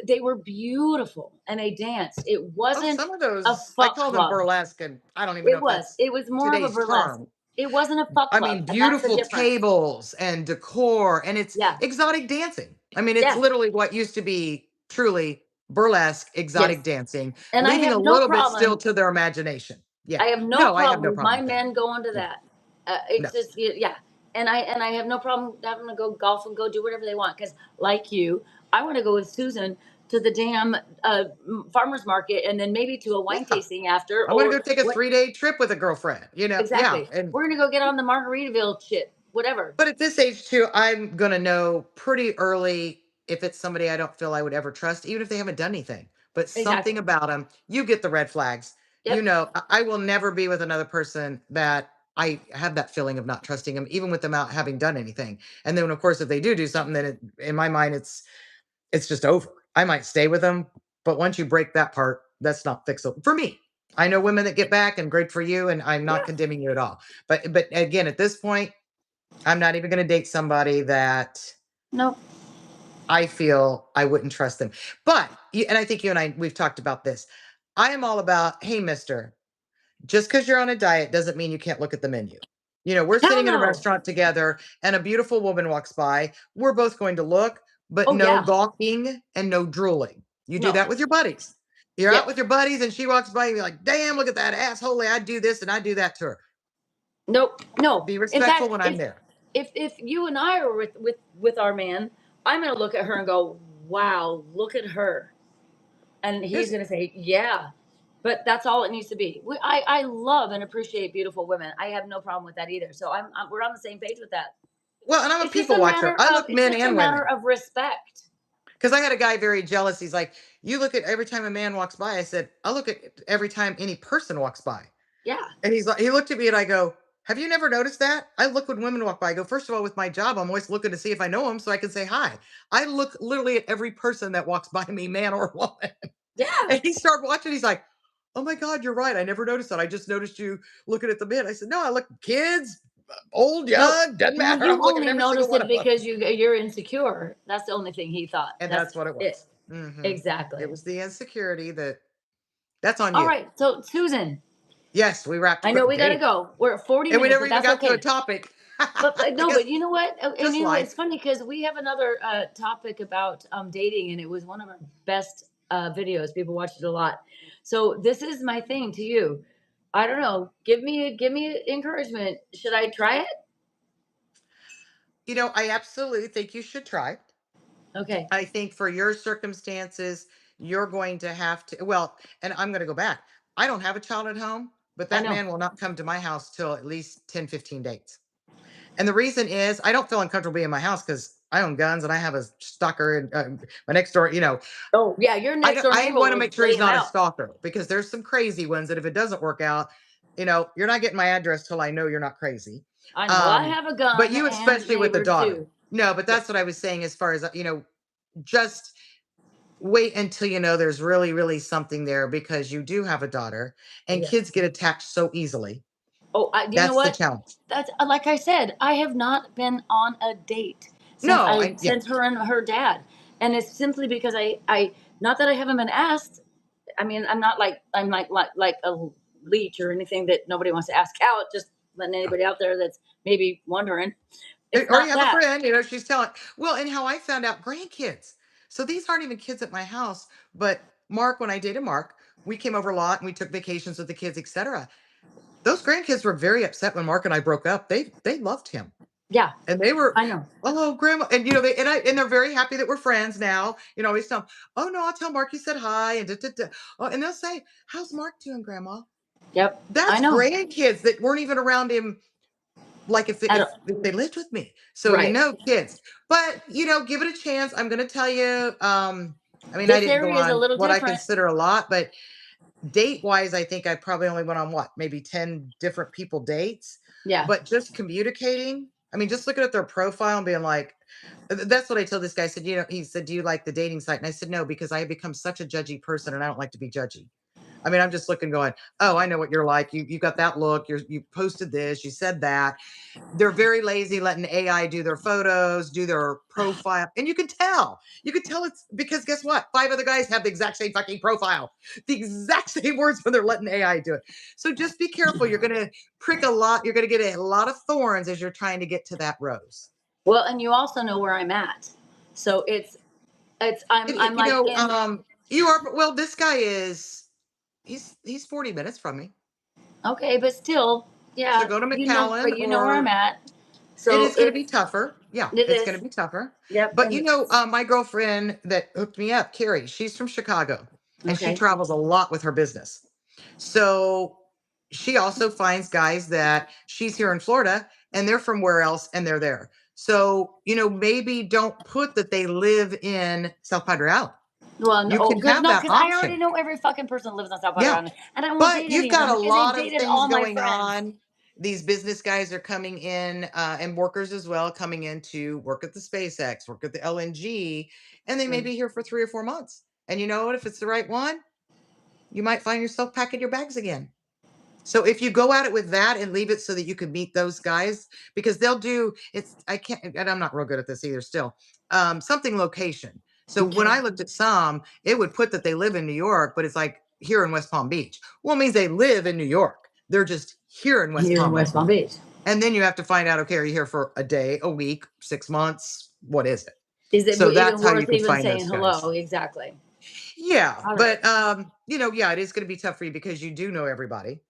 They were beautiful and they danced. It Oh, wasn't some of a those, I fuck call them club. burlesque, and I don't even know if that's It was more of a today's burlesque. term. It wasn't a fuck I club, mean, and that's the beautiful difference. tables and decor, and it's Yeah, exotic dancing. I mean, it's yeah, literally what used to be truly burlesque, yes. exotic dancing, And I leaving a have no little bit still problem. to their imagination. Yeah. I have no No, I have problem no with problem my with that. men going to Yeah. that. No. It's just yeah, and I have no problem having to go golf and go do whatever they want because like you, I want to go with Susan to the damn farmers market and then maybe to a wine Yeah. tasting after I want to or go take a what 3-day trip with a girlfriend, Yeah. exactly. And We're gonna go get on the Margaritaville shit, whatever. but at this age too, I'm gonna know pretty early if it's somebody I don't feel I would ever trust, even if they haven't done anything. But something Exactly. about them, you get the red flags. Yep. I will never be with another person that I have that feeling of not trusting them, even with them out having done anything. And then, of course, if they do something, then in my mind, it's just over. I might stay with them, but once you break that part, that's not fixable for me. I know women that get back, and great for you, and I'm not Yeah. condemning you at all. But again, at this point, I'm not even gonna date somebody that Nope. I feel I wouldn't trust them. But and I think you and we've talked about this. I am all about, hey, mister, just because you're on a diet doesn't mean you can't look at the menu. We're Hell sitting in a no. restaurant together and a beautiful woman walks by. We're both going to look, but Oh no yeah. gawking and no drooling. You do No. that with your buddies. You're out Yep. with your buddies and she walks by and you're like, damn, look at that asshole. I do this and I do that to her. Nope. No. Be In respectful fact, when I'm there. if you and I are with our man, I'm gonna look at her and go, "Wow, look at her," and he's There's gonna say, "Yeah," but that's all it needs to be. I love and appreciate beautiful women. I have no problem with that either. So we're on the same page with that. Well, and I'm a people watcher. I look It's men just a and matter women. of respect. Because I had a guy very jealous. He's like, you look at every time a man walks by. I said, I look at every time any person walks by. Yeah. And he's like, he looked at me and I go, have you never noticed that? I look when women walk by. I go, first of all, with my job, I'm always looking to see if I know them so I can say hi. I look literally at every person that walks by me, man or woman. Yeah. And he started watching. He's like, oh my God, you're right. I never noticed that. I just noticed you looking at the men. I said, no, I look kids, old, No, young, doesn't well, matter. I'm you looking at only every single notice one it of them. because you're insecure. That's the only thing he thought. And That's that's what it it. was. It Exactly. was the insecurity that's on All you. right. So Susan, Yes, we wrapped I know we gotta dang. go. We're at 40 And we minutes, never but even that's got to a okay. topic. But I no, guess but you know what? And just you know what? It's life. funny because we have another topic about dating, and it was one of our best videos. People watched it a lot. So this is my thing to you. I don't know. Give me encouragement. Should I try it? I absolutely think you should try. Okay. I think for your circumstances, you're going to have to, well, and I'm going to go back. I don't have a child at home, but I that know. man will not come to my house till at least 10, 15 dates. And the reason is I don't feel uncomfortable being in my house because I own guns and I have a stalker and my next door, Oh, yeah, your next door I neighbor want to will make sure lay he's him not a out. stalker because there's some crazy ones that if it doesn't work out, you're not getting my address till I know you're not crazy. I know. I Um, have a but gun you and especially with a neighbors daughter. too. No, but Yeah. that's what I was saying as far as just wait until you know there's really, really something there because you do have a daughter and kids Yes. get attached so easily. Oh, you know That's the what? challenge. That's like I said, I have not been on a date No, I yeah. since her and her dad, and it's simply because I not that I haven't been asked. I mean, I'm like a leech or anything that nobody wants to ask out. Just letting anybody out there that's maybe wondering. It's Or you not have a that. friend, she's telling well, and how I found out grandkids. So these aren't even kids at my house, but Mark, when I dated Mark, we came over a lot and we took vacations with the kids, etc. Those grandkids were very upset when Mark and I broke up. They loved him. Yeah, And they were, I know. oh, grandma, and they're very happy that we're friends now. I always tell them, oh no, I'll tell Mark you said hi, and Oh, and they'll say, how's Mark doing, Grandma? Yep, I That's know. grandkids that weren't even around him like I don't, if they lived with me. So right. kids. But give it a chance. I'm gonna tell you, I mean, I This didn't go area is a on little what I different. consider a lot, but date wise, I think I probably only went on what, maybe 10 different people dates. Yeah. But just communicating, I mean, just looking at their profile and being like, that's what I told this guy. I said, he said, do you like the dating site? And I said, no, because I have become such a judgy person and I don't like to be judgy. I mean, I'm just looking, going, oh, I know what you're like. You got that look. You posted this. You said that. They're very lazy, letting AI do their photos, do their profile, and you can tell. You can tell it's because guess what? 5 other guys have the exact same fucking profile, the exact same words when they're letting AI do it. So just be careful. You're gonna prick a lot. You're gonna get a lot of thorns as you're trying to get to that rose. Well, and you also know where I'm at, so I'm like in. You are well. This guy is he's 40 minutes from me. Okay, but still, So yeah, go to but McAllen you know where I'm or at. it So is going to be tougher. Yeah, it it's going is. to be tougher. Yep. But And my girlfriend that hooked me up, Carrie, she's from Chicago and she okay. travels a lot with her business. So she also finds guys that she's here in Florida and they're from where else and they're there. So, maybe don't put that they live in South Padre Island. Well, You no, can because have no, that because I already option. know every fucking person that lives on South Padre Yeah. Island, and I won't But date you've any of got them a because lot they of dated things all my going friends. on. These business guys are coming in, and workers as well, coming in to work at the SpaceX, work at the LNG, and they may Mm. be here for 3 or 4 months. And you know what? If it's the right one, you might find yourself packing your bags again. So if you go at it with that and leave it so that you can meet those guys, because they'll do I can't, and I'm not real good at this either still. Something location. So when Okay. I looked at some, it would put that they live in New York, but it's like here in West Palm Beach. Well, it means they live in New York. They're just here in West Here in Palm Beach. West Palm Beach. And then you have to find out, okay, are you here for a day, a week, 6 months? What is it? Is it So even that's how you worth can even find saying those guys. hello? Exactly. Yeah, All right. but yeah, it is going to be tough for you because you do know everybody.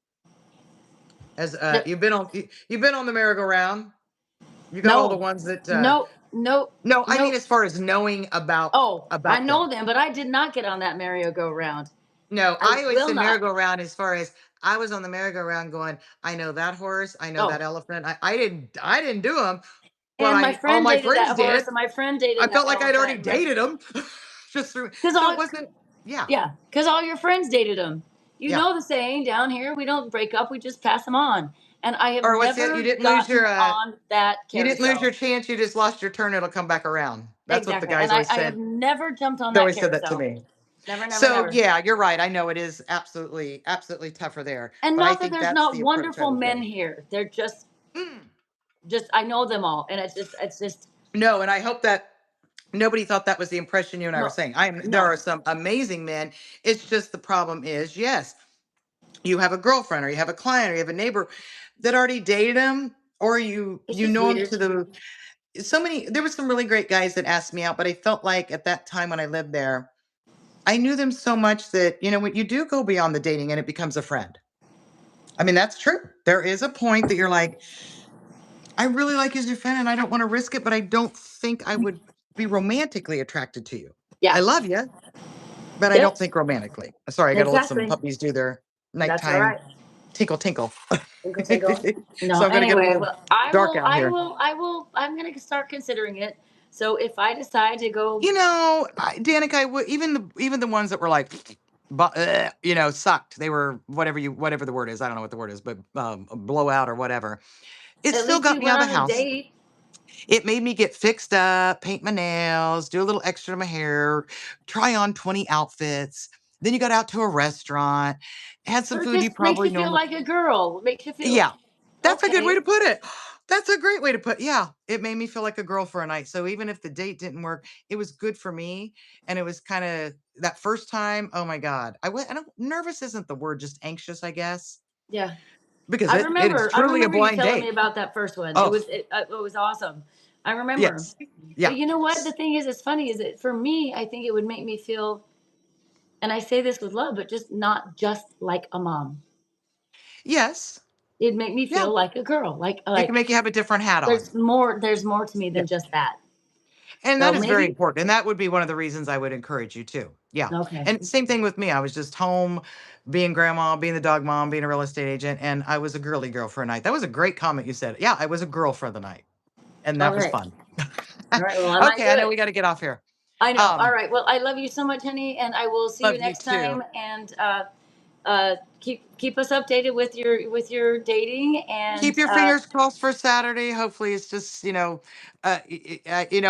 As No, you've been on the merry-go-round. You got all the no, ones that no, no, no, I mean no. as far as knowing about Oh, I them. know them, but I did not get on that merry-go-round. No, I I always will say not. merry-go-round as far as I was on the merry-go-round going, I know that horse, I know that Oh, elephant. I didn't do them, but and my all friend my dated friends that horse, did. and my friend I dated that felt like I'd already elephant. dated them. Just through Because so all it wasn't yeah. Yeah, because all your friends dated him. You Yeah. know the saying down here, we don't break up, we just pass them on. And I have Or what's it? never gotten on that You didn't lose carousel. your chance, you just lost your turn, it'll come back around. That's what the Exactly. guys And always I have said. never jumped on They that always said that to carousel. me. Never, never, So never. yeah, you're right. I know it is absolutely, absolutely tougher there. And But I not that think there's that's not the approach I wonderful would men take. here. They're just Mm. I know them all. And it's just No, and I hope that nobody thought that was the impression you and I were no, saying. There no. are some amazing men. It's just the problem is, yes, you have a girlfriend or you have a client or you have a neighbor that already dated him, or It's you just know him weird. to the there were some really great guys that asked me out, but I felt like at that time when I lived there, I knew them so much that, when you do go beyond the dating and it becomes a friend. I mean, that's true. There is a point that you're like, I really like you as your friend and I don't want to risk it, but I don't think I would be romantically attracted to you. I Yeah. love you, but I don't Yep. think romantically. Sorry, I got to let some Exactly. puppies do their That's all nighttime right. tinkle tinkle. Tinkle, tinkle. No, So I'm gonna get a anyway, little well, I dark will, out I here. will, I will, I'm going to start considering it. So if I decide to go, Danica, even the ones that were like, sucked. They were whatever the word is. I don't know what the word is, but blowout or whatever. It at still least got you me out went of the on a house. date. It made me get fixed up, paint my nails, do a little extra to my hair, try on 20 outfits. Then you got out to a restaurant, had some But it food you just makes probably you feel normally. like a girl. It makes you feel, Yeah, that's a good way okay. to put it. That's a great way to put. Yeah, it made me feel like a girl for a night. So even if the date didn't work, it was good for me. And it was kind of that first time. Oh my God, I don't nervous isn't the word, just anxious, I guess, Yeah. because I it is remember. I truly a remember you blind telling me date. about that first one. Oh It was awesome. I remember. yes, yeah, But you know what? The thing is, it's funny. Is that for me? I think it would make me feel, and I say this with love, but just not just like a mom. yes, It'd make me yeah. feel like a girl. It can make you have a different hat on. There's more. There's more to me Yeah. than just that. And So that is very maybe. important. And that would be one of the reasons I would encourage you too. Yeah. Okay. And same thing with me. I was just home being grandma, being the dog mom, being a real estate agent, and I was a girly girl for a night. That was a great comment you said. Yeah, I was a girl for the night. And All that was right. fun. All right. Well, I might Okay, do I know we it. got to get off here. I know. All Um, right. Well, I love you so much, honey, and I will see you love you next too. time. And keep us updated with your dating. Keep And your fingers crossed for Saturday. Hopefully, it's just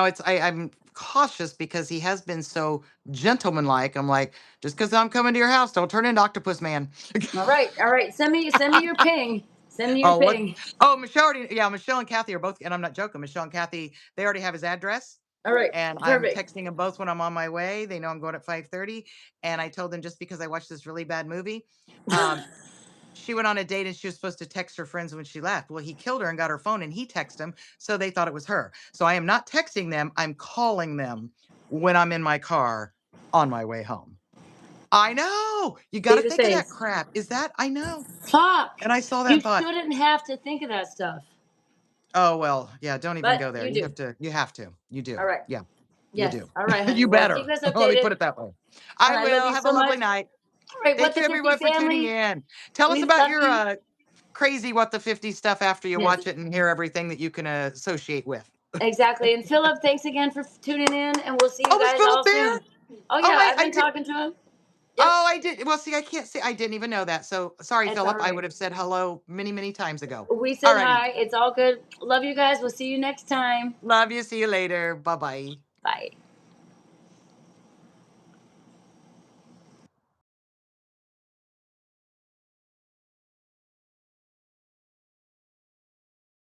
it's I'm cautious because he has been so gentlemanlike. I'm like, just because I'm coming to your house, don't turn into Octopus Man. all right. All right. Send me your ping. Send me your Oh, what? ping. Oh, Michelle and Kathy are both, and I'm not joking. Michelle and Kathy, they already have his address, All right. and I'm Perfect. texting them both when I'm on my way. They know I'm going at 5:30, and I told them just because I watched this really bad movie. Um, she went on a date and she was supposed to text her friends when she left. Well, he killed her and got her phone and he texted them. So they thought it was her. So I am not texting them. I'm calling them when I'm in my car on my way home. I know. You got See to the think of that face. crap. Is that? I know. Fuck. And I saw that You and thought, shouldn't have to think of that stuff, oh, well, yeah, don't even but go there. you do. You have to. You do. All right. Yeah, you Yes. do. All right, honey. You Well, keep better. us Let me updated, put it that way. and I I love will. you Have a so much. lovely night. All right. What Thank the you, 50 everyone, for tuning family? in. Tell us We about love your you. crazy What the 50 stuff after you Yes. watch it and hear everything that you can associate with. Exactly. And Philip, thanks again for tuning in, and we'll see you Oh, was guys Philip all there? soon. Oh Oh, yeah, I've I been did. talking to him. Yep. Oh, I did. Well, see, I can't say I didn't even know that. So sorry, It's all Philip. I right. would have said hello many, many times ago. We All said righty. hi. It's all good. Love you guys. We'll see you next time. Love you. See you later. Bye bye. Bye.